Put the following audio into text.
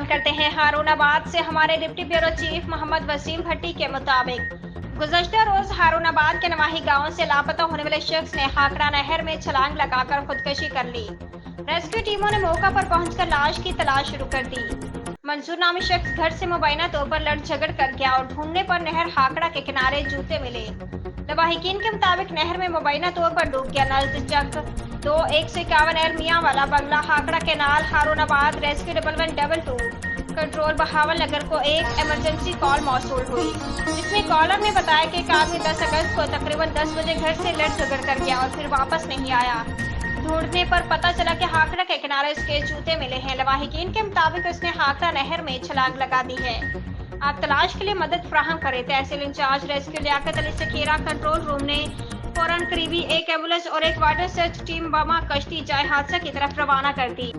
بیان کرتے ہیں ہارون آباد سے ہمارے ڈپٹی بیورو چیف محمد وسیم بھٹی کے مطابق گزشتہ روز ہارون آباد کے نواحی گاؤں سے لاپتہ ہونے والے شخص نے ہاکڑا نہر میں چھلانگ لگا کر خودکشی کر لی۔ ریسکیو ٹیموں نے موقع پر پہنچ کر لاش کی تلاش شروع کر دی۔ منصور نامی شخص گھر سے مبینہ طور پر لڑ جھگڑ کر گیا اور ڈھونڈنے پر نہر ہاکڑا کے کنارے جوتے ملے۔ لواحقین کے مطابق نہر میں مبینہ طور پر ڈوب گیا نزد چک 151 میاں والا بنگلہ ہاکڑا کینال ہارون آباد ریسکیو 1122 کنٹرول بہاول نگر کو ایک ایمرجنسی کال موصول ہوئی، جس میں کالر نے بتایا کہ ایک آدمی 10 اگست کو تقریباً 10 بجے گھر سے لڑ جھگڑ کر گیا اور پھر واپس نہیں آیا۔ ڈھونڈنے پر پتہ چلا کہ ہاکڑا کے کنارے اس کے جوتے ملے ہیں۔ لواحقین کے مطابق اس نے ہاکڑا نہر میں چھلانگ لگا دی ہے۔ آپ تلاش کے لیے مدد فراہم کریں۔ تحصیل incharge rescue Liaquat Ali Sukhera control room نے فوراً قریبی ایک ایمبولینس اور ایک واٹر سرچ ٹیم بما کشتی جائے حادثہ کی طرف روانہ کر دی۔